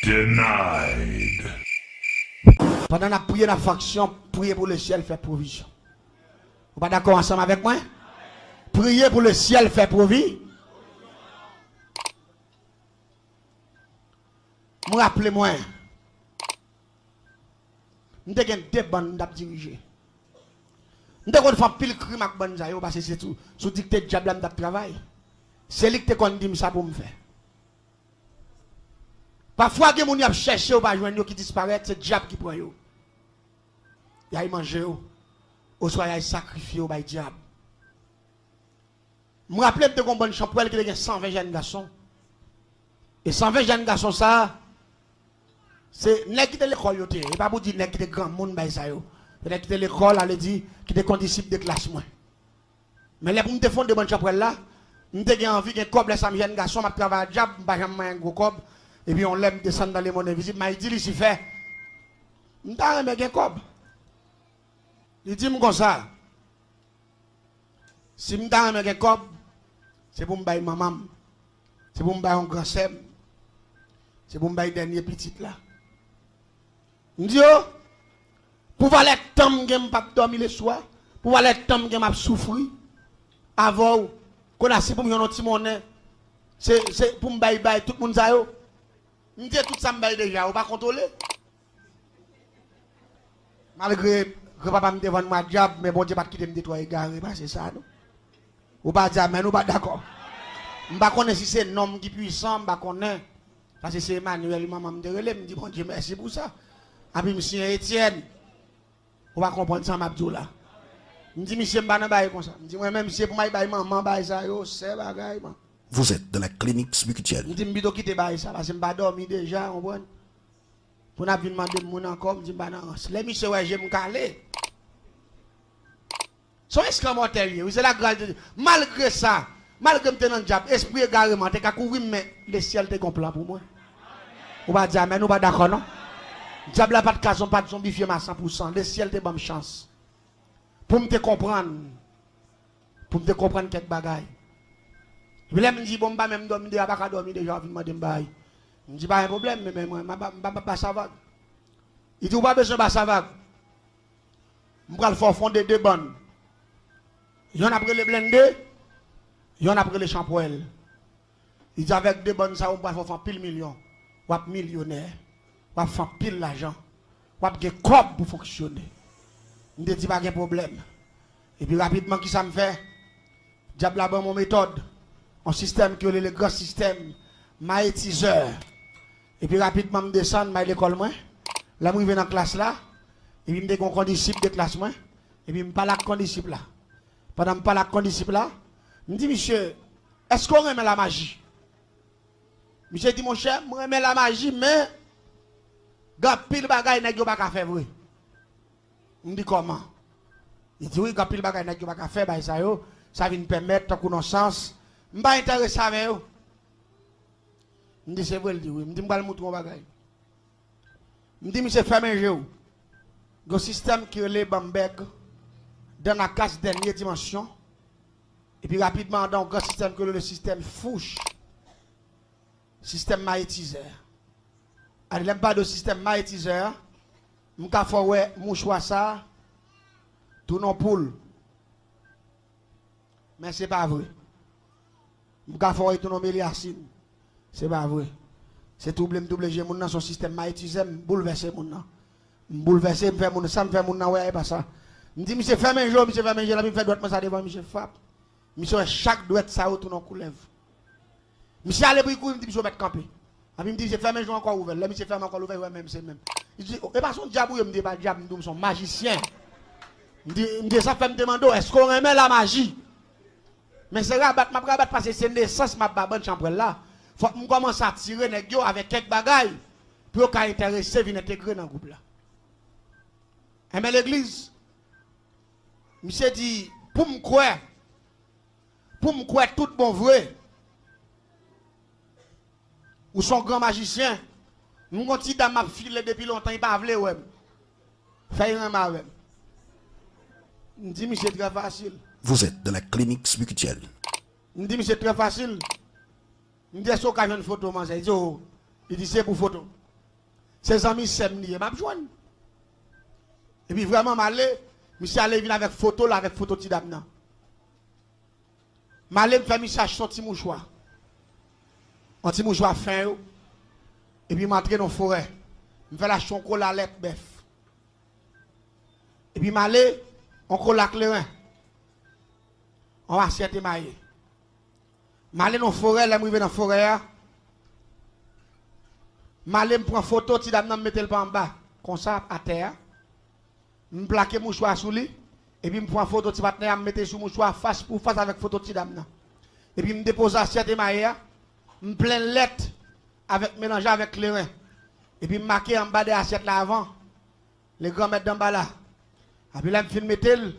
Denied. Pendant la prière, la faction, prier pour le ciel, faire provision. Vous pas d'accord ensemble avec moi? Prier pour le ciel, faire provision. Me rappelez-moi. Nous avons deux bandes à diriger. Nous avons fait pile crime avec bandes parce que c'est tout. Sous dicté de diable de travail. C'est lui qui te dit ça pour me faire. Parfois, il y a des gens qui cherchent ou joindre qui disparaissent, c'est le diable qui prend yo. Il y a mangé ou soit il y a sacrifié au diable. Je me rappelle de une bonne chambre qui a 120 jeunes garçons. Et 120 jeunes garçons, ça, c'est n'est qui de l'école, et pas pour dire n'est qui de grand monde, n'est qui de l'école, elle dit qui est condisciple de classe. Mais là, pour me défendre de bonne chambre là, je envie qu'un cob, les 100 jeunes garçons, je travaille à diable, je n'ai un gros cob. Et puis on l'aime descendre dans les mondes invisibles. Mais il dit, il fait. Je n'ai pas un cob. Il dit comme ça. Si je n'ai pas un cob, c'est pour me bailler maman. C'est pour me bailler un grand sem. C'est pour me bailler dernier petit là. Je dis, pour voir les temps que je pas dormir le soir, pour voir les temps que je souffrir, avant, qu'on a si pour me petit monnaie, c'est pour me bailler tout le monde ça. Je dis tout ça me déjà, on va contrôler. Malgré que papa me devant moi diable, mais bon Dieu pas quitter me détruire égaré, c'est ça non. Ou pas dire mais nous pas d'accord. Je ne sais pas si c'est un homme qui est puissant, je ne sais pas parce que c'est Emmanuel maman me relève, me dit bon Dieu merci pour ça. Et puis monsieur Étienne, on va comprendre ça m'abdou là. Me dit monsieur m'ba nan bail comme ça. Me dit moi même monsieur pour moi bail maman bail ça yo, c'est bagaille man. Vous êtes dans la clinique spirituelle. Je dis, je vais quitter ça parce que je vais dormir déjà. Pour ne pas demander mon encore, je dis, les messieurs, je vais me caler. Son esclamotel, c'est la grâce de Dieu. Malgré ça, malgré que je suis dans le diable, esprit également, tu as couru, mais le ciel te complet pour moi. On va dire, mais nous pas d'accord, non? Le diable n'a pas de cas, pas de zombifier à 100%. Le ciel te donne chance. Pour me comprendre. Pour me comprendre quelques bagailles. Je me dis, bon, je même dormir, je ne vais pas dormir déjà, je me dis, je ne dis pas un problème, mais moi, je ne vais pas savoir. Il dit, vous n'avez pas besoin de savoir. Je vais faire fonder deux bandes. Il y en a pris les blindés, il y en a pris les champoils. Il dit, avec deux bandes, ça, on va faire pile million. On va millionnaire. On va faire pile l'argent. On va faire des corps pour fonctionner. Je ne dis pas de problème. Et puis rapidement, qui ça me fait? Diable a mon méthode. Un système qui est le grand système maïtiseur. Et puis rapidement, je descends à l'école. Là, je vais dans la classe là. Et puis, je me dis qu'on disciple de classe. Et puis, je parle avec un disciple là. Pendant que je parle avec un disciple là, je me dis, monsieur, est-ce qu'on remet la magie? Monsieur dit, mon cher, je remets la magie, mais il pile de bagaille n'est pas faire vrai. Je me dis, comment? Il dit, oui, il pile de bagaille n'est pas faire, ça vient permettre ta connaissance. Je ne suis pas intéressé avec eux. Je me dis, c'est vrai, je me dis, je vais montrer mon bagage. Je me dis, monsieur, fermez un jeu. Le système qui est le Bamberg, dans la case dernière dimension. Et puis rapidement, dans le système qui est le système Fouche. Système maïtiseur. Alors, n'aime pas de système maïtiseur. Je vais faire mouchoir ça. Tout non poule. Mais ce n'est pas vrai. Je vais faire tout non Méliacine. Ce n'est pas vrai. C'est tout double G. Mon son système maïtiseur. Bouleverser mon nom. Bouleverser, me faire mon ça, me faire mon nom. Ouais, pas ça. Je dis, monsieur, ferme un jour, monsieur, ferme un jour. Je fais droite, ça devant, monsieur, frappe. Monsieur, chaque doigt, ça, tout non coulève. Monsieur, allez, il me dit, monsieur, mettre campé. Il me dit, monsieur, ferme un jour encore ouvert. Là, monsieur, ferme encore ouvert, ouais, même, c'est même. Il dit, et pas son diable, il me dit, pas diable, il me dit, son magicien. Il me dit, ça fait me demander, est-ce qu'on remet la magie? Mais c'est rabat, ma rabat, parce que c'est naissance, ma bonne chambre là. Faut que je commence à tirer les gars avec quelques bagailles pour qu'on intéresse, venir intégrer dans le groupe là. Et mais l'église, monsieur dit, pour me croire tout bon vrai, ou son grand magicien, nous continuons dans ma file depuis longtemps, il pas voulu, ouais. Fait un mal. Je dis, monsieur, c'est très facile. Vous êtes dans la clinique spirituelle. Je dis, monsieur, c'est très facile. Je dis, est-ce qu'on a une photo, il dit, c'est pour photo. Ses amis s'aiment lié, m'a joindre. Et puis vraiment malé, monsieur allé venir avec photo là avec photo ti dame nan. Malé me fait monsieur acheter son petit mouchoir. Un petit mouchoir fin yo. Et puis m'entrer dans forêt. Me fait la chonko la lettre bœuf. Et puis malé on colla clairin. On va assiette maillé. Malé dans forêt, là m'rive dans forêt. Malé me prend photo ti dame nan me mettre le en bas comme ça à terre. Me plaquer mouchoir sous lui et puis me prend photo ti partenaire me mettre sous mouchoir face pour face avec photo ti dame nan. Et puis me dépose assiette et maïa, me plein lettre avec mélanger avec clairin. Et puis me marquer en bas de l'assiette là avant. Les grands mettre d'en bas là. Et puis là me filme tel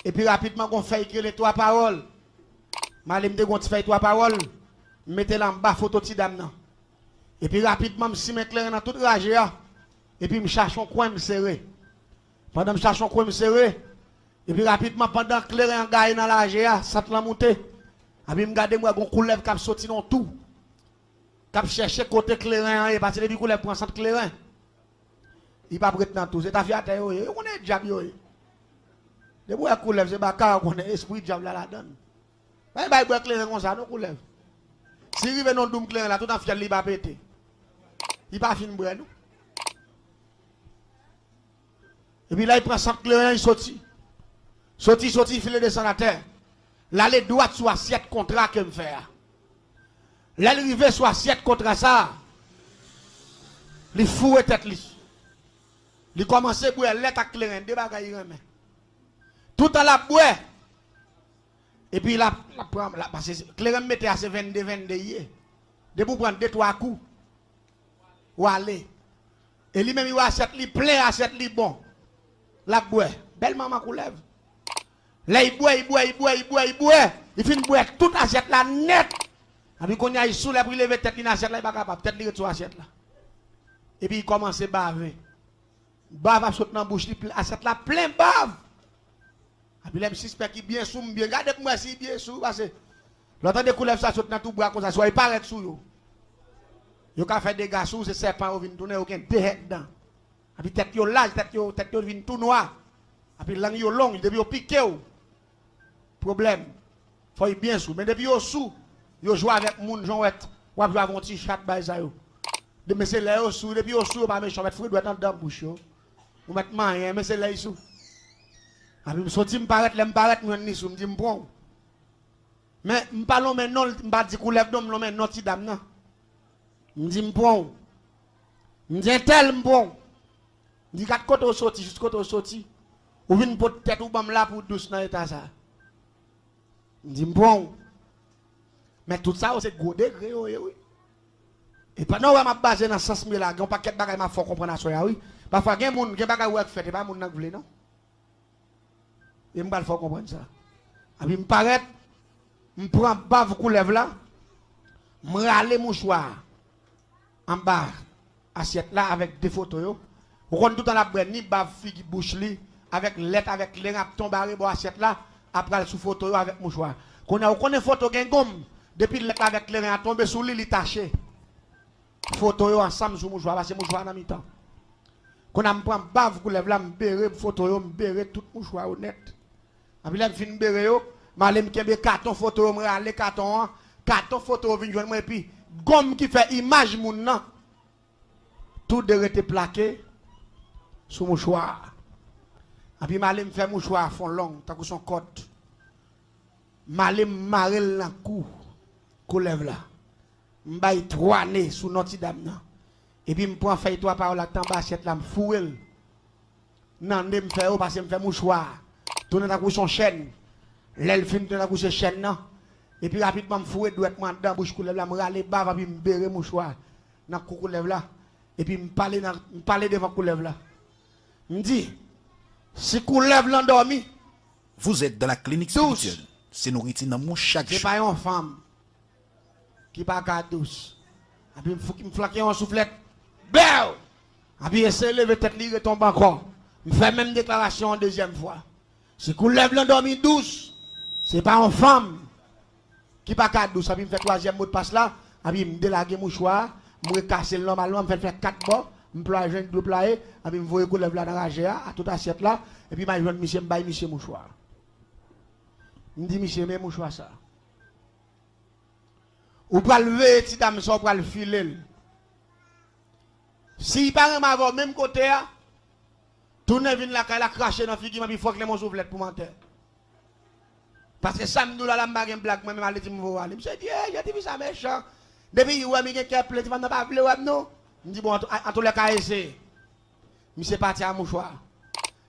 et puis rapidement on fait écrire les trois paroles. Malé me dégonte fait trois paroles, mettez là en bas photo ti dame nan. Et puis rapidement me si me clairin dans toute rage et puis me cherche un coin me serrer. Pendant que je cherche un coin me serrer, et puis rapidement, pendant que les gens gagnent dans la GA, ça te l'a monté. Et puis je regarde moi, un coulev qui a sorti dans tout. Qui a cherché côté clairin, et parce que les coulev prend centre clairin. Il va prêter dans tout. C'est ta fille à terre, on est diable. Les bois coulev, c'est pas qu'on est esprit diable là dedans. Mais il va clairin comme ça, non coulev. Si il arrive dans le clairin là, tout en fiel, il va péter. Il va finir boire nous. Et puis là, il prend 100 clairin, il sortit. Sorti, il file descend à terre. Là, les droits sur assiette contrat que me fait. Là, il arrive sur assiette contrat ça. Il fouet tête li. Il commence à boire lettre à clairin, des bagailles remet. Tout à la boire. Et puis là, parce que clairin mettait à ses 22 hier. De pour prendre 2-3 coups. Ou aller. Et lui-même, il assiette li plein, assiette li bon. La boue, belle maman coulève. Là, il boit. Il finit de boire toute assiette là net. Et puis, quand il y a sous la pour lever tête, il assiette là, il n'est pas capable. Peut-être qu'il retourne assiette là. Et puis, il commence à baver. Bave à sauter dans la bouche, assiette là plein bave. Et puis, il suspect qu'il bien sous, bien. Regardez-moi si bien sous, parce que l'autre des coulèves, ça saute dans tout bois comme ça, soit il paraît sous yo. Yo ka fait des gars sous, c'est serpent, il vient tourner, aucun tête dedans. Et puis tête yo large, tête yo vient tout noir. Et puis langue yo long, depuis yo piqué ou. Problème. Faut y bien sous. Mais depuis yo sous, yo joue avec moun jonwet, ou joue avec un petit chat bay ça yo. De mais c'est là yo sous, depuis yo sous, pas méchant, mettre fruit doit dans dedans bouche yo. Ou mettre rien, mais c'est là sous. Et puis me sorti me paraître, me paraître moi ni sous, me dit me bon. Mais me parlons maintenant, me pas dit coulève d'homme, non mais non ti dame nan. Me dit me bon. Me dit tel me bon. Dit quatre côtés sorti, juste côté sorti. Ou vinn pour tête ou bam là pour douce dans état ça. Dit bon. Mais tout ça c'est gros degré oui. Et pendant on m'a basé dans sens là, un paquet de bagages m'a faut comprendre ça oui. Parfois gen moun gen bagage ou fait pas moun nan vle non. Et m'pa faut comprendre ça. Et puis me paraît me prend bave coulève là. Me râler mouchoir en bas assiette là avec des photos yo. Vous connaissez tout dans la brenne, ni bave figue bouche li, avec lettre, avec l'air, à tomber bon assiette là, après sous photo avec mouchoir. Qu'on a connaît photo gen gomme, depuis lettre avec l'air à tomber sous lui, il taché. Photo yo ensemble sous mouchoir, parce que mouchoir dans mi-temps. Qu'on a prend bave coulève là, m'béré photo yo, m'béré tout mouchoir honnête. Après là fin béré yo, m'allem kembe carton photo yo, m'rale carton photo vinn joindre moi et puis gomme qui fait image moun nan. Tout de rete plaqué sous mouchoir. Et puis malé me fait mouchoir fond long, tant que son côte. Malé marel dans cou, coulève là. M'baille 3 nez sous Notre Dame nan. Et puis me prend fait 3 paroles là, en bas assiette là, m'fouel. Nan me fait au parce que me fait mouchoir. Tourner dans son chaîne. L'elle fin tourner dans chaîne nan. Et puis rapidement me fouet douettement dans bouche coulève là, me râler bave puis me bérer mouchoir dans cou coulève là. Et puis me parler devant coulève là. Me dit si coulève l'endormi. Vous êtes dans la clinique spirituelle. C'est nourriture dans mon chaque jour. C'est pas une femme qui pas qu'à douce. Et puis il me flaquer en soufflette. Belle. Et puis essayer de lever tête li retombe encore. Me fait même déclaration en deuxième fois. Si coulève l'endormi douce, c'est pas une femme qui pas qu'à douce. Et puis me fait troisième mot de passe là. Et puis me délaguer mouchoir, me casser normalement, me fait 4 bords. m'ploie jeune de ployer, et puis m'voyer qu'on lève là dans la GA, à toute assiette là, et puis m'a jeune monsieur m'baille monsieur mouchoir. M'dit monsieur mais mouchoir ça. Ou pral lever petit dame ça pral filer. Si pas m'avoir même côté a, tourne vinn la la cracher dans figure m'a faut que les mon soufflette pour mentir. Parce que ça me la m'a blague moi même aller dire me aller. Monsieur dit j'ai dit ça méchant. Depuis ouais mi qui plaît tu vas pas vle ouais non. Me dit bon en tous les cas essayer. Monsieur parti à mouchoir.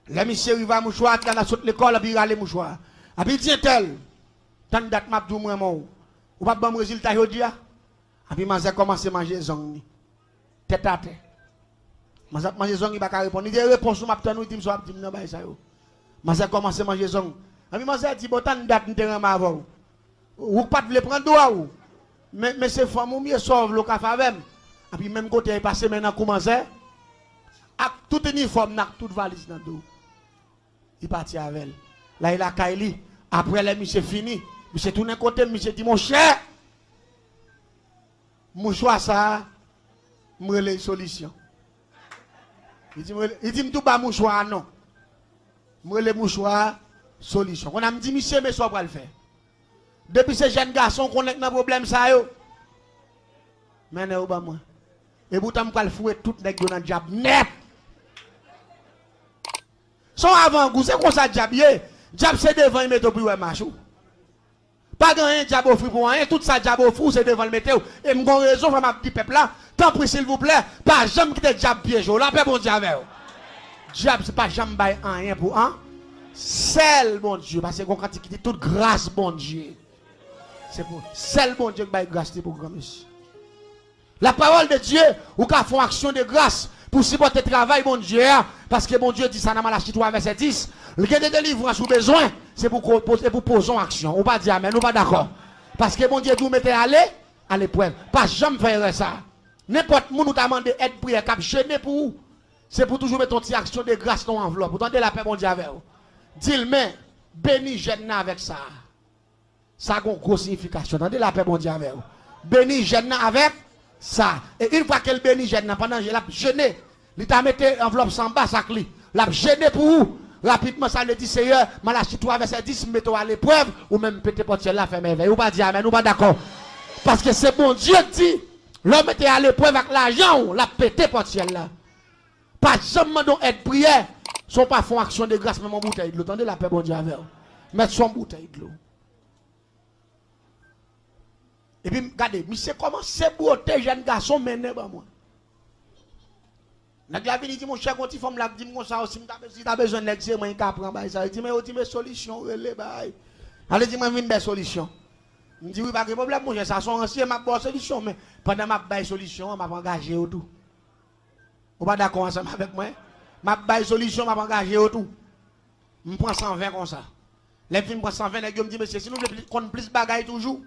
Le monsieur il va mouchoir dans la sorte l'école puis aller mouchoir. A puis dit tel. Tant date m'a dou moi mon. Ou pas bon résultat jodi a. A puis m'a commencé manger zong. Tête à tête. Manger zong il va pas répondre. Il dit réponse m'a tenu il dit so dit non ba ça yo. M'a commencé manger zong. A puis m'a dit bon tant date m'te ram avant. Ou pas vle prendre droit ou. Mais c'est femme ou mieux sauve le café avec. Et puis même côté passé maintenant commencer avec tout uniforme nak toute valise dans dos. Il parti avec elle. Là il a Kaili après les monsieur fini, monsieur tourne côté monsieur dit mon cher mon choix ça me les solution. Il dit tout bas mon choix non. Me les mouchoir solution. On a me dit monsieur mais ça va le faire. Depuis ces jeunes garçons qu'on est dans problème ça yo. Mais ne ou pas moi. Et pourtant m'pa le fouet tout nèg dans diable net. Son avant goût c'est comme ça diable yé. Diable c'est devant il mettre pour ouais marchou. Pas gagner diable offrir pour rien, tout ça diable offrir c'est devant le mettre. Et m'gon raison pour ma petit peuple là. Tant pis s'il vous plaît, pas jamais quitter diable piège là, paix bon Dieu avec. Diable c'est pas jamais bail rien pour un. Seul bon Dieu parce que quand il quitte toute grâce bon Dieu. C'est pour seul bon Dieu qui bail grâce pour grand monsieur. La parole de Dieu, ou qu'a font action de grâce pour supporter le travail, bon Dieu, parce que bon Dieu dit ça dans Malachie 3, verset 10. Le gain de délivrance ou besoin, c'est pour poser en action. On va dire amen, on pas d'accord. Parce que bon Dieu nous mettez à l'épreuve. Pas jamais faire ça. N'importe qui nous t'a demandé aide prière, cap gêné pour vous. C'est pour toujours mettre une action de grâce dans l'enveloppe. Pour tenter la paix, bon Dieu, avec vous. Dis-le, mais bénis jeune avec ça. Ça a une grosse signification. Tentez la paix, bon Dieu, avec vous. Bénis jeune avec ça. Et une fois qu'elle bénit jeune, pendant que je l'ai jeûné, il t'a mis enveloppe sans bas, ça clé. L'a jeûné pour vous. Rapidement, ça le dit, Seigneur, Malachie 3, verset 10, mettons à l'épreuve, ou même pété portier là, fait merveille. Ou pas dire amen, ou pas d'accord. Parce que c'est bon Dieu dit, l'homme était à l'épreuve avec l'argent, la pété portier là. Pas jamais donc être prière, sont pas font action de grâce, même en bouteille de l'eau. Attendez la paix, bon Dieu, avec vous. Mettre son bouteille de l'eau. Et puis, regardez, mais c'est comment c'est beauté, jeune garçon, mener par moi. Nèg la vini dit mon cher quand il femme la dit mon ça aussi si t'as besoin de l'exer moi ka prend bail ça dit mais dit mes solution relé bail. Allez dit moi vinn des solutions. Me dit oui pas de problème mon cher ça sont ancien m'a bonne solution mais pendant m'a bail solution m'a engagé au tout. Ou pas d'accord ensemble avec moi? M'a bail solution m'a engagé au tout. Me prend 120 comme ça. Les films prend 120 nèg me dit monsieur si nous voulons plus bagaille toujours.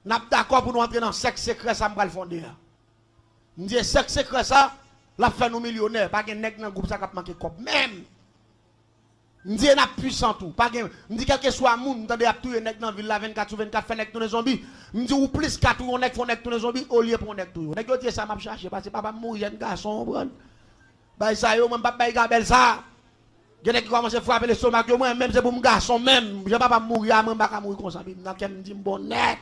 N'a d'accord pour nous entrer dans sexe secret ça me le fonder. Me dit sexe secret ça la fait nous millionnaires pas gen nèg dans groupe ça cap manquer cop même. Me dit n'a puissant tout pas gen me dit quel que soit moun tande a touyer nèg dans ville la 24/24 fait nèg tous les zombies. Me dit ou plus 4 ou nèg font nèg tous les zombies au lieu pour nèg tout. Nèg yo dit ça m'a chercher parce que papa mourir jeune garçon comprendre. Ba ça yo même pas bay gabel ça. Gen nèg commence à frapper le stomac yo moi même c'est pour mon garçon même je pas mourir même pas mourir comme ça n'a qu'elle me dit bon net.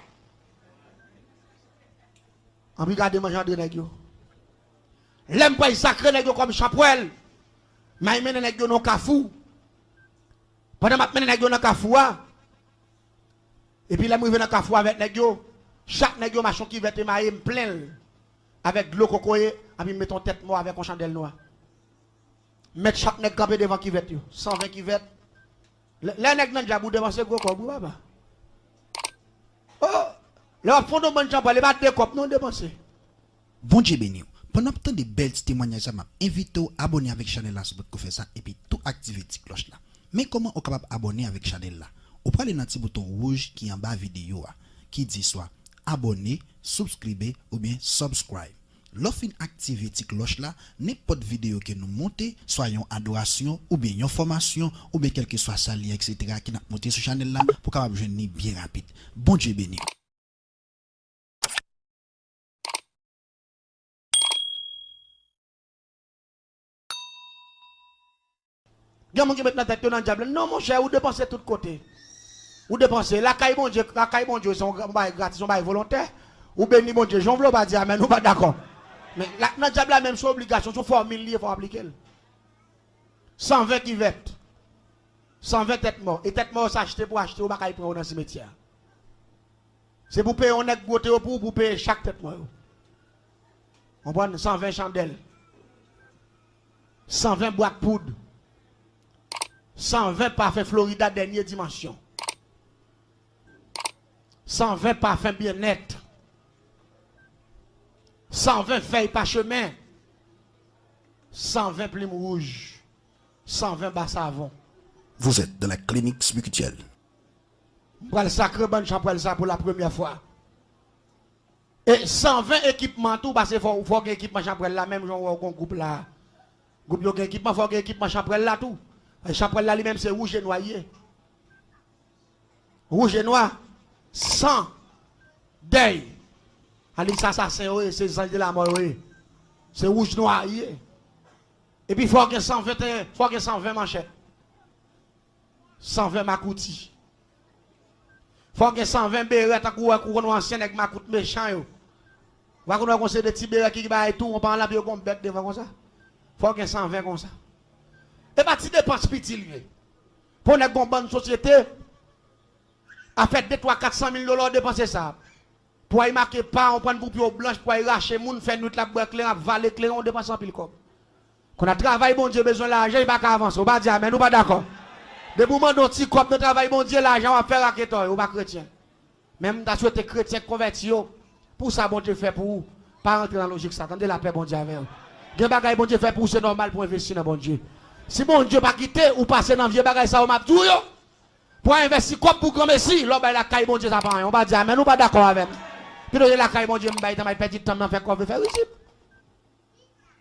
En regardez manger de nèg yo. L'aime pas sacré nèg yo comme chapouel. Mais mène nèg yo non kafou. Pendant m'a mène nèg yo dans kafou et puis là moi vient dans kafou avec nèg yo. Chaque nèg yo machin qui vete maïe plein avec de l'eau cocoye et puis mettons tête mort avec un chandelle noire. Mettre chaque nèg campé devant qui vete yo. 120 qui vete. Les nèg nan jabou devant ce gros corps papa. Oh, le fond de bon champ les battre des copes non dépenser. Bon Dieu béni. Pendant tant de belles témoignages, m'a invité à abonner avec Chanel là, pour faire ça et puis tout activer cette cloche là. Mais comment on est capable d'abonner avec Chanel là? On prend le petit bouton rouge qui est en bas vidéo qui dit soit abonner, subscriber ou bien subscribe. Lorsqu'on active cette cloche là, n'importe vidéo que nous montons, soit une adoration ou bien une formation ou bien quel que soit ça lien etc. qui n'a monté sur Chanel là pour capable joindre bien rapide. Bon Dieu béni. Il y a des gens qui mettent la tête dans le diable. Non, mon cher, vous dépensez de tous côtés. Vous dépensez. La caille, bon Dieu, sont gratis, sont volontaires. Ou béni, bon Dieu, j'en veux pas dire, mais nous pas d'accord. Mais dans le diable, la même chose, obligation, sur formule, il faut appliquer. 120 qui vêtent. 120 têtes mortes. Et têtes mortes s'acheter pour acheter, ou pas prendre dans le cimetière. C'est pour payer, on est beauté pour payer chaque tête morte. On prend 120 chandelles. 120 boîtes de poudre. 120 parfums Florida dernière dimension. 120 parfums bien-être. 120 feuilles parchemin. 120 plumes rouges. 120 bas savon. Vous êtes dans la clinique spirituelle. Pour le sacré bonne chambre ça pour la première fois. Et 120 équipements tout parce qu'il faut que l'équipement chambre là même genre un groupe là. Groupe yo équipement faut que équipement chambre là tout. Chambre là lui-même c'est rouge et noyé. Rouge et noir. 100 deuil. Ali ça c'est ange de la mort. C'est rouge noir. Et puis il faut que 121, faut que 120 manchettes. 120 makouti. Faut que 120 béret à couronne ancien avec makout méchant yo. Va qu'on conseil de petits béret qui ba et tout, on parle là bien comme bête devant comme ça. Faut que 120 comme ça. Et pas ti dépense petit lié. Pour une bonne société a fait 2 3 400 000 $ dépenser ça. Pour y marquer pas, on prend une poupée blanche pour y racher moun faire nuit la boîte clair, valer clair, on dépense en pile comme. Qu'on a travaillé bon Dieu besoin l'argent, il pas avancer, on va dire mais nous pas d'accord. De moment dont ti comme de travail bon Dieu l'argent va faire raqueteur, ou pas chrétien. Même t'as souhaité chrétien converti pour ça bon Dieu fait pour vous. Pas rentrer dans la logique ça, attendez la paix bon Dieu avec vous. Gen bagay bon Dieu fait pour c'est normal pour investir dans bon Dieu. Si bon Dieu pas quitter ou passer dans vieux bagay ça on m'a tout yo. Pour investir comme pour grand messie, l'homme la caille bon Dieu ça pas on va dire mais nous pas d'accord avec. Puis la caille bon Dieu m'baï dans petit temps dans faire quoi faire ici.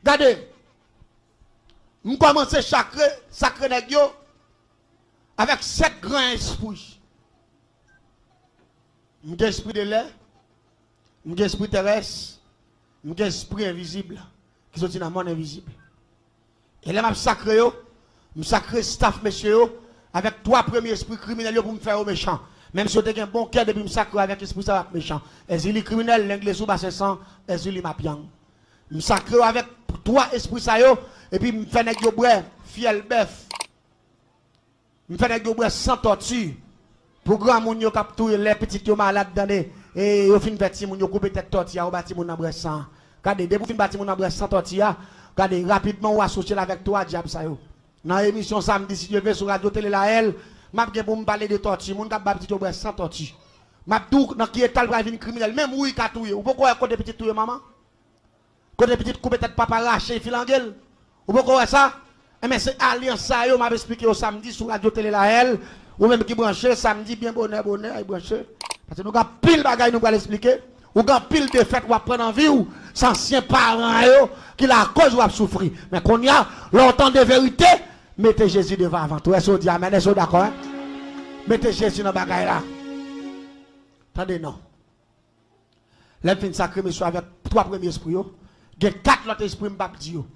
Regardez. Nous commençons sacré nèg yo avec 7 grands esprits. M'gen esprit de l'air, m'gen esprit terrestre, m'gen esprit invisible qui sont dans le monde invisible. Et là m'a sacré yo, m'sacré staff monsieur yo avec 3 premiers esprits criminels pour me faire au méchant. Même si vous avez un bon cœur depuis me sacré avec l'esprit ça va méchant. Ezili criminel l'anglais sous bas 500, ezili mapiang. Me sacré avec 3 esprits ça yo et puis me fait nèg yo bré, fiel bœuf. Me fait nèg yo bré sans torture. Pour grand moun yo k'ap touye les petits yo malade dans et yo fin petit moun yo couper tête tortilla ou bati moun nan bré sans. Regardez dès pour fin bati moun nan bré sans tortilla, regardez rapidement ou associer avec toi diable ça yo. Dans émission samedi si Dieu veut sur radio télé la elle, m'a gen pour me parler de tortue, moun k'ap ba petit yo bré sans tortue. M'a dou dans qui étal pour venir criminel même oui ka touye. Ou pourquoi côté petit touye maman? Côté petit couper tête papa raché filangel. Ou pourquoi ça? Eh mais c'est alliance ça yo m'a expliqué au samedi sur radio télé la elle. Ou même qui branché samedi bien bonheur il branché parce que nous avons pile bagaille nous va l'expliquer ou avons pile de fête ou prendre en vie ou anciens parents yo qui la cause ou a souffrir mais qu'on y a longtemps de vérité mettez Jésus devant avant tout est-ce dit amen est-ce d'accord hein? Mettez Jésus dans bagaille là attendez non l'enfin sacré monsieur avec 3 premiers esprits yo il y a 4 autres esprits m'pa dit yo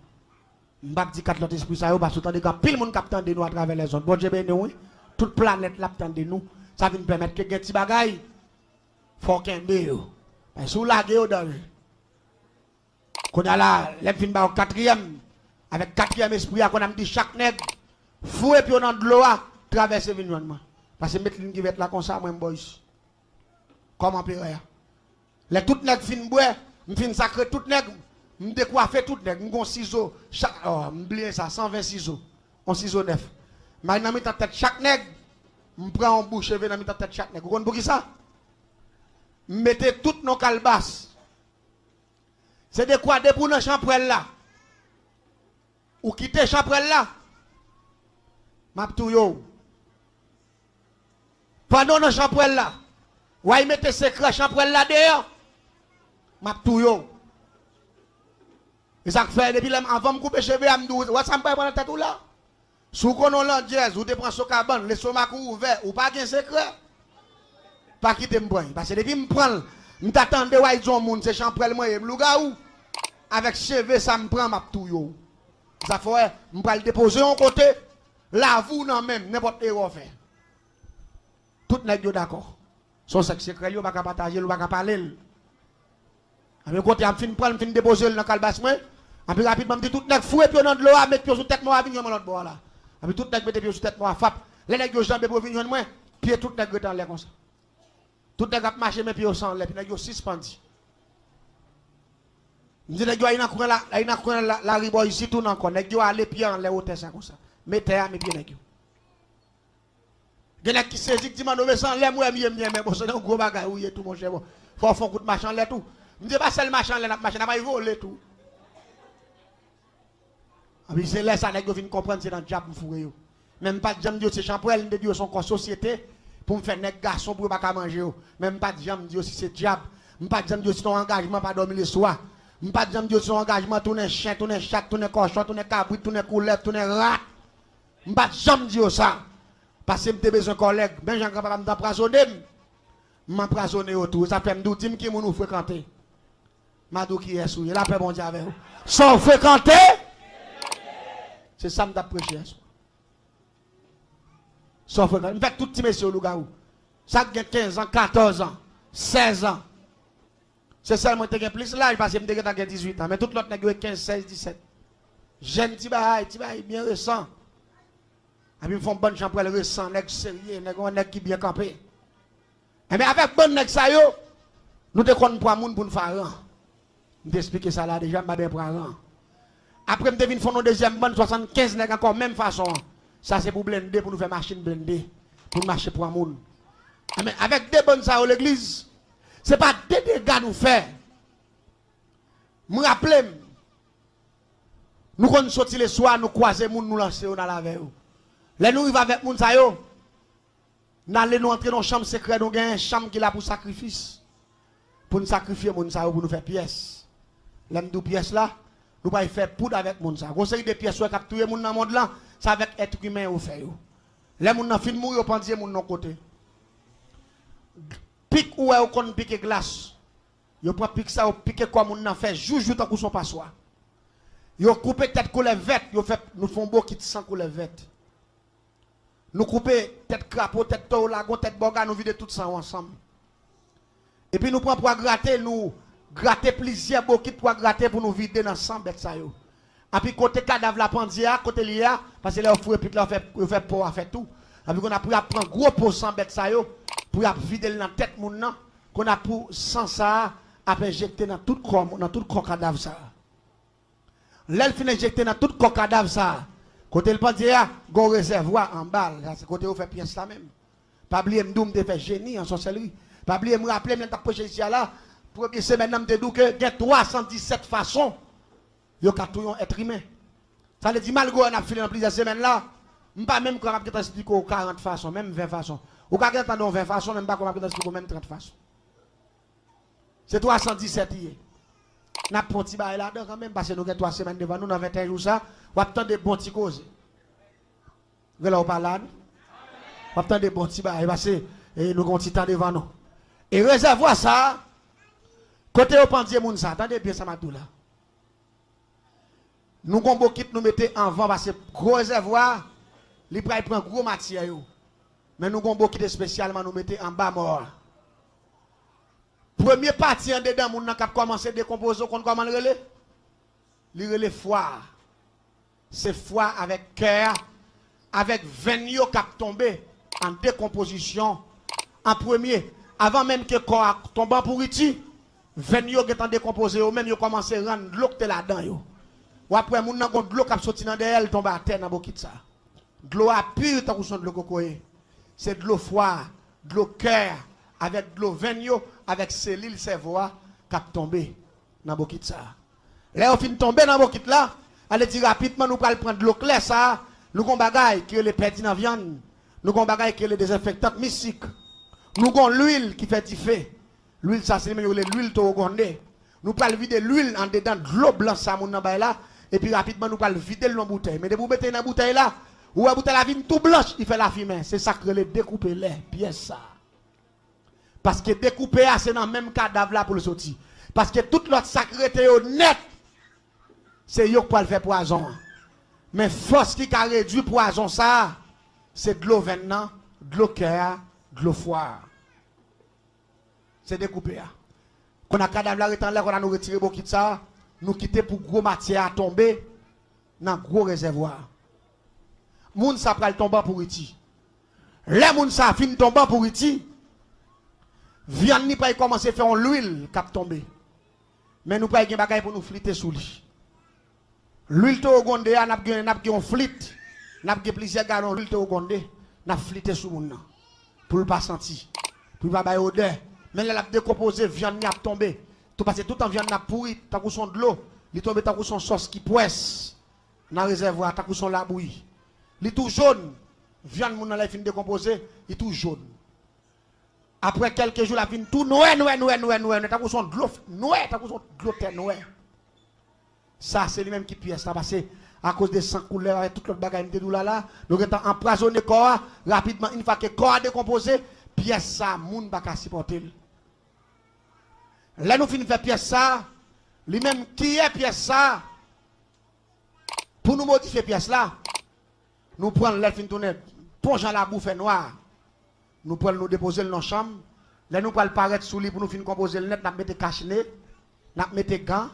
m'pa dit 4 autres esprits ça yo parce que attendez quand pile monde captant de nous à travers les zones bon Dieu béni oui toute planète l'attend de nous ça vient permettre que petit bagaille faut qu'un yo parce sous la guerre danger qu'on a là les fin ba 4e avec 4e esprit qu'on a dit chaque nègre fouet puis on dans de l'eau traverser vignonement parce que mettre ligne qui va être là comme ça moi boys comment père les tout nègre fin bois fin sacré tout nègre me décoiffer tout nègre m'gon ciseau chaque m'oublier ça 120 ciseaux on ciseau neuf. Mais dans ta tête chaque nègre, je prends un bouche et dans ta tête chaque nègre. Vous comprenez pour qui ça? Mettez toutes nos calebasses. C'est de quoi de pour nos champrelles là. Ou quitter champrelle là. M'a tout yo. Pendant nos champrelles là. Ou y mettez secret champrelle là dehors. M'a tout yo. Et ça fait depuis avant me couper cheveux à me dire, ou ça me prend la tête ou là. Sous qu'on a jazz ou te prend son cabane, le stomac ouvert, ou pas de secret. Pas quitter me prendre. Parce que depuis me prendre, me t'attendre ouais ils ont monde, c'est champrelle moi, m'lougaou. Avec cheveux ça me prend ma tout yo. Ça fait me pas le déposer en côté. La vous non même n'importe erreur fait. Tout nèg yo d'accord. Son sexe secret yo pas ka partager, ou pas ka parler. Avec côté am fin prendre fin déposer dans calbas moi. En plus rapidement me dit tout nèg fouet pied dans de l'eau à mettre pied sur tête moi à venir dans l'autre bord là. En plus tout nèg mettre pied sur tête moi fap. Les nèg yo jambe pour venir moi, pied tout nèg dans l'air comme ça. Tout nèg a marcher mes pieds sans l'air, puis nèg yo suspendu. Me dit nèg yo ina courir la ribo ici tout encore nèg yo aller pied en l'air hauteur ça comme ça. Mettez à mes pieds nèg yo. Gen qui saisit dit manové sans l'air moi mieux mais bon c'est un gros bagage oui tout mon cher bon. Faut faire coup de machin l'air tout. Me dit pas seul machin l'air machin n'a pas voler tout. Ah oui c'est là ça nèg yo vinn comprendre c'est dans diable fourré yo. Même pas de jam dire c'est champrel de dire son corps société pour me faire nèg garçon pour pas manger yo. Même pas de jam dire si c'est diable. Me pas de jam dire si ton engagement pas dormir le soir. Me pas de jam dire si ton engagement tourner chien, tourner chat, tourner cochon, tourner cabrit, tourner couleur, tourner rat. Me pas de jam dire ça. Parce que m'te besoin collègue, ben j'en capable m'empoisonner. M'empoisonner autour, ça fait m'dou dim qui nous fréquenter. Madou qui est souillé, la paix bon Dieu avec vous. Sans fréquenter. C'est ça m't'a prêché. Sans fréquenter. M'fait tout petit monsieur Lougaou. Ça a 15 ans, 14 ans, 16 ans. C'est seulement que plus l'âge parce que m'te 18 ans, mais tout l'autre n'a 15, 16, 17. Jeune petit bail bien récent. Et puis, ils font bonne chambre, ils ressentent, nèg sérieux, nèg qui bien campé. Mais avec bonne nèg ça yo, nous te connaissons pour moun pour nous faire rang. Je t'explique ça là déjà, je pour rang. Après, je vinn font deuxième bonne 75 nèg encore même façon. Ça c'est pour blender, pour nous faire machine blender, pour marcher pour moun. Mais avec des bonnes ça l'église, c'est pas des dégâts nous faire. Me rappelle, nous quand nous sortir le soir, nous croiser moun, nous lancer dans la veille. Là nous arrivons avec moun sa yo. Nous allons entrer dans une chambre secrète, nous avons une chambre qui est là pour sacrifice. Pour nous sacrifier moun sa yo, pour nous faire pièces. Là nous pièces là, nous pas faire poudre avec moun sa. Conseil des pièces qui capturer moun dans le monde là, ça avec être humain au fait yo. Là moun nan fin mourir pendier moun non côté. Pique ou est kon pique glace. Yo prend pique ça ou pique comme moun nan fait joujou tant qu'on son passoire. Yo couper tête couleur verte, yo fait nous font beau qui sans couleur verte. Nous couper tête crapaud, tête taureau, lagon, tête boga, nous vider tout ça ensemble. Et puis nous prenons pour gratter plusieurs bokits pour gratter pour nous vider dans 100 bêtes ça yo. Et puis côté cadavre la pandia, côté lia, parce que là on fait là on fait pour faire tout. Et puis on a pris à prendre gros pour 100 bêtes ça yo pour vider dans tête moun nan, qu'on a pour sans ça à injecter dans tout corps cadavre ça. Là il fin injecter dans tout corps cadavre ça. Côté le pandia, go réservoir en balle, c'est côté où fait pièce là même. Pas oublier m'doum de faire génie en sorcellerie. Pas oublier me rappeler m't'a projet ici là, première semaine m'te dou que il y a 317 façons yo ka tout être humain. Ça veut dire malgré on a filé dans plusieurs semaines là, m'pas même quand m'a expliquer 40 façons, même 20 façons. Ou ka attendre 20 façons, même pas comment m'a expliquer même 30 façons. C'est 317 hier. N'a pas petit bail là-dedans quand même parce que nous avons 3 semaines devant nous dans 21 jours ça, ou attendre des bons petits causes. Vous là pas là. On attend des bons petits bail parce que nous avons petit temps devant nous. Et réservoir ça côté au pendier moun ça, attendez bien ça m'a tout là. Nous avons beaucoup qui nous mettez en vent parce que gros réservoir, il prend gros matière yo. Mais nous avons beaucoup qui spécialement nous mettez en bas mort. Premier parti en dedans, moun nan k'ap commencer à décomposer, qu'on comment le relais? Le relais foie. C'est foie avec cœur, avec veine k'ap tombé en décomposition. En premier, avant même que le corps tombe en pourriti, veine qui est en décomposé, ou même yo commencé à rendre l'eau qui est là-dedans. Ou après, moun nan gon de l'eau k'ap sorti dans derrière, tombe à terre dans bokit ça. De l'eau à pure, tant qu'on son de l'eau cocoye. C'est de l'eau foie, de l'eau cœur, avec de l'eau veine avec cellules cerveau qui a tombé dans bokit ça. Là on fin tomber dans bokit là, allez dire rapidement nous pral prendre de l'eau claire ça, nous gon bagay qui les perdu dans viande, nous gon bagay qui les désinfectants mystiques. Nous gon l'huile qui fait du feu. L'huile ça c'est l'huile togonde. Nous pral vider l'huile en dedans de l'eau blanche ça mon nan bay là et puis rapidement nous pral vider dans bouteille. Mais de vous mettez dans bouteille là, ou la bouteille la vine tout blanche, il fait la fumée, c'est ça que les découper les pièces ça. Parce que découper, c'est dans le même cadavre là pour le sortir. Parce que toute l'autre sacré net, c'est yo qui peut le faire poison. Mais force qui a réduit poison ça, c'est de l'eau maintenant, de l'eau cœur, de l'eau foire. C'est découpé. Quand on a cadavre là, on a nous retiré beaucoup de ça, nous quitter pour gros matière à tomber dans gros réservoir. Moun sa pral tomber pour iti. Les moun sa fin tomber pour iti. Viande ni pas commencer à faire l'huile cap tomber. Mais nous pas gen bagay pour nous fliter sous lui. L'huile to gonde n'a gen flit. N'a gen plusieurs galons l'huile to gonde, n'a fliter sous moun nan. Pour le pas sentir. Pour pas bay odeur. Mais là, la décomposé, viande n'a tombé. Tout parce que tout en viande n'a pourri, t'as coup son de l'eau, il tombe t'as coup son sauce qui poisse dans le réservoir, t'as coup son la bouillie. Il tout jaune, viande moun la fin décomposé, il tout jaune. Après quelques jours la fin tout noir, t'as coup son de l'eau noir, t'as coup son de l'eau noir. Ça c'est lui même qui pièce là parce que à cause des sang couleur avec toute l'autre bagaille de là, nous avons empoisonné corps rapidement une fois que le corps a décomposé, pièce ça moun pas ka supporter. Là nous finissons faire pièce ça, lui-même qui est pièce ça, pour nous modifier pièce là, nous prenons l'air fin tourner, plonge dans la bouffe noire, nous prenons nous déposer dans la chambre, là nous prenons paraître sous lui pour nous finir composer le net, nous mettons cache-nez, nous mettons gants,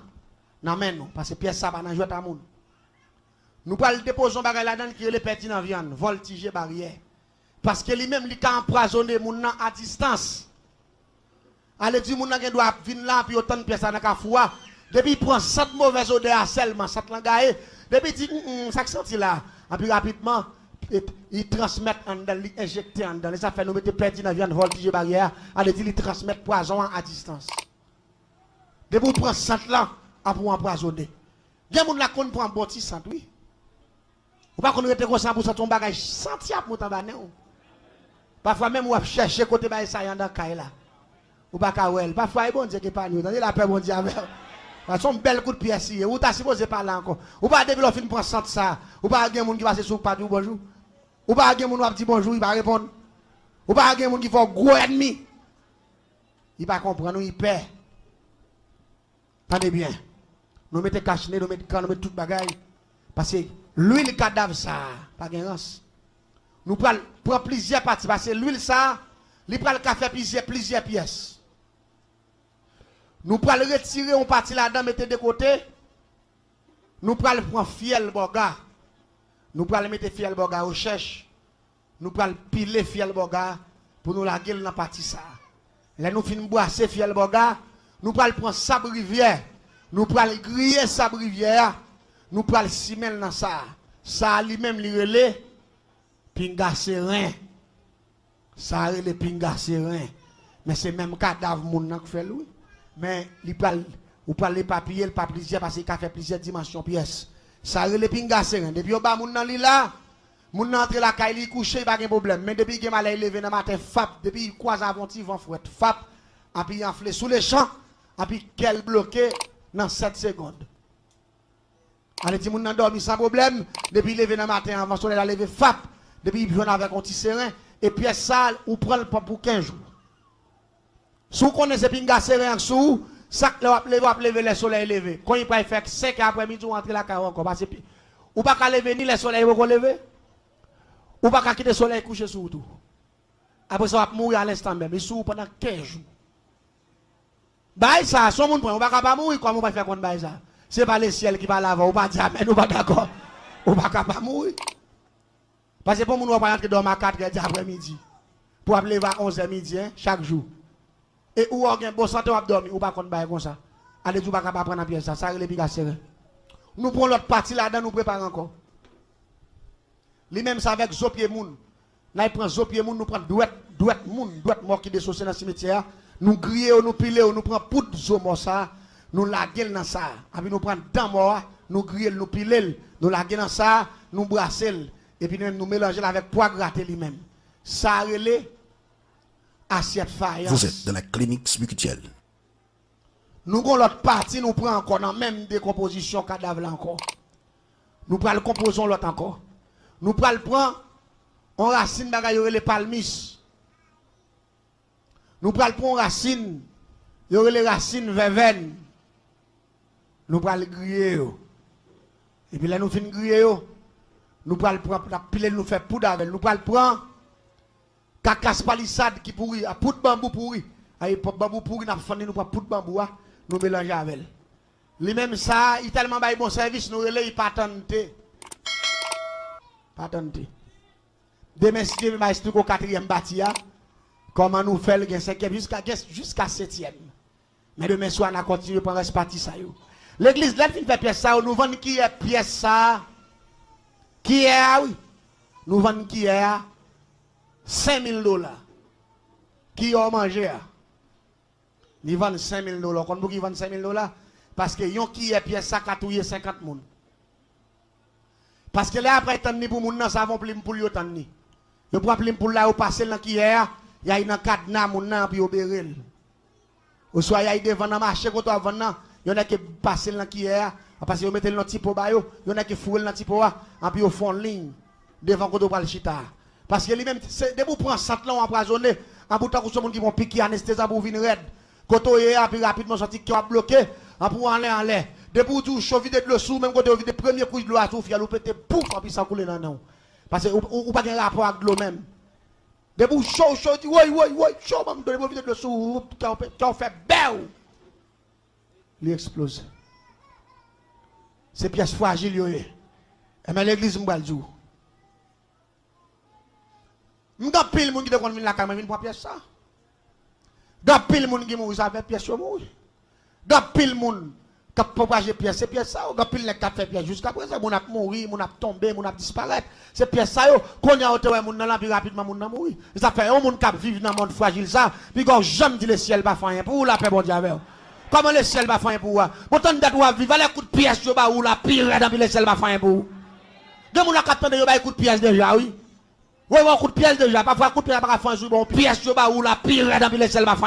nous mettons parce que pièce ça va dans jouer à moun. Nous prenons déposer bagage là-dedans qui est le petit dans viande, voltiger barrière, parce que lui-même il a empoisonné moun à distance. Allez dire moun nan doit venir là puis autant de pièces dans ka foua depuis il prend 7 mauvaises odeurs seulement 7 langaye depuis dit ça senti là et puis rapidement il transmet en dans il injecter en dans ça fait nous mettre perdu dans viande voltige barrière allez dire il transmet poison à distance depuis il prend 7 là pour empoisonner gen moun la konn prend bon petit sant oui ou pas qu'on rete comme ça pour ça ton bagage senti à monter ba non parfois même ou chercher côté ba ça dans caille là ou pas kawel parfois bon Dieu qui parle nous la paix bon Dieu avec son bel coup de pièce ou t'as supposé parler encore ou pas depuis fin prend centre ça ou pas gen moun qui passe sur pas du bonjour ou pas gen moun qui dit bonjour il va répondre ou pas gen moun qui fait gros ennemi il va comprendre il perd. Tenez bien nous mettons cache-nez nous mettons tout bagaille parce que l'huile cadavre ça pas gen rance nous prend plusieurs parties parce que l'huile ça il prend le café plusieurs pièces. Nous prenons retirer on partie là-dedans, mettre de côté. Nous prenons prendre fiel boga. Nous prenons mettre fiel boga au cherche. Nous prenons piler fiel boga pour nous la gueule dans partie ça. Là nous finissons boisser fiel boga. Nous prenons prendre sable rivière. Nous prenons griller sable rivière. Nous prenons simel dans ça. Ça lui-même li relé pinga serein. Ça relé pinga serein. Mais c'est même cadavre moun qui fait lui. Mais il parle ou parle les papiers le pas plusieurs parce qu'il a fait plusieurs dimensions pièces ça relé pinga serein depuis au bas moun nan li là moun nan entre la caille il coucher pas de problème mais depuis que mal levé dans matin fap depuis il croise avant ti vent fouette fap et puis enflé sous les champs et puis quel bloqué dans 7 secondes allez ti moun nan dormi sans problème depuis levé dans matin avant soleil la lever fap depuis il vient avec un petit serein et pièce ça ou prend pour 15 jours. Si vous connaissez pinga serein sous, ça lever le soleil levé. Quand il peut faire 5 après-midi ou rentrer la caille encore parce que ou pas lever ni le soleil vous lever. Ou pas quitter le soleil coucher sur tout. Après ça va mourir à l'instant même, il sous pendant 15 jours. Bah ça, son monde on va pas mourir comment on va faire contre bah ça. C'est pas le ciel qui va l'avant, ou pas dire mais nous pas d'accord. On va pas mourir. Parce que pour moun on va rentrer dans ma 4h après-midi. Pour lever à 11h midi chaque jour. Et ou on gen bon santé ou dormir ou pas contre bail comme ça. Allez tu pas capable prendre pièce ça, ça relé piga serré. Nous prenons l'autre partie là-dedans nous préparer encore. Lui même ça avec zopier moun. Là il prend zopier moun, nous prend douette moun, douette mort qui dessoucé dans cimetière, nous griller nous piler, nous prend poudre zo mort ça, nous la gueule dans ça. Après nous prend dent mort, nous griller, nous piler, nous la gueule dans ça, nous brasser et puis nous mélanger avec poivre gratté lui-même. Ça relé assiette faïence. Vous êtes dans la clinique spirituelle. Nous avons l'autre partie, nous prenons encore dans la même décomposition cadavre là encore. Nous prenons le composons l'autre encore. Nous prenons on racine bagaille les palmis. Nous prenons racine, les racines verveine. Nous prenons griller. Et puis là nous finissons griller. Nous pral prendre la pile nous faire poudre avec nous pral prendre cacasse palissade qui pourri à poudre bambou pourri à époque bambou pourri n'a fandi nous prend poudre bambou nous mélanger avec lui même ça il tellement bail bon service nous relais il pas tenter demain si Dieu m'a expliqué au 4e bâtiment comment nous faire le 5e jusqu'à 7e mais demain soir on a continué pour rester parti ça yo l'église là fin fait pièce ça nous vend qui est pièce ça qui est oui nous vend qui est $5,000 qui ont mangé ils vendent $5,000 quand vous qui vendent $5,000 parce que yon qui est pièce ça catouiller 50 moun parce que là après tant ni pour moun nan ça vont plim pour yo tant ni yo pour plim pour là au passer dans qui est il y a une cadenas moun nan puis obérer ou soit il y a devant dans marché quand on vend il y en a qui passer dans qui est parce que yo mettent le type ba yo il y en a qui fourrel dans type wa et puis au fond ligne devant quand on va le chita parce que lui même de vous prendre 100 là empoisonné en bout de temps monde qui vont piquer anesthésie pour venir raide quand on est puis rapidement sorti qui va bloquer en pour aller en l'air de pour tout chaud vide de sous même quand on vide premier coup de l'eau à tout fier ou péter pouf puis ça couler dans non parce que ou pas un rapport avec l'eau même de pour chaud dit oui chaud même de vide de sous quand on fait belle il explose c'est pièce fragile yo et mais l'église m'bal jour m'ga pile moun qui de kon vinn la caméra vinn pour pièce ça ga pile moun qui mourir ça fait pièce yo mourir ga pile moun qui propager pièce c'est pièce ça ga pile les qui fait pièce jusqu'à présent moun a mourir moun a tomber moun a disparaître c'est pièce ça yo qu'on y a autre moun nan la plus rapidement moun nan mourir ça fait un moun qui vivre dans monde fragile ça puis quand jamais dit le ciel pas faire rien pour la paix bon Dieu avec comment le ciel va faire pour vous pourtant date ou vivre les coups de pièce yo ba ou la pire dans le ciel va faire pour vous de moun la capteur de yo ba coup de pièce déjà oui ouais coup de pièce déjà parfois coup de pièce pas faire un jour bon pièce yo ba ou la pire dans le ciel va faire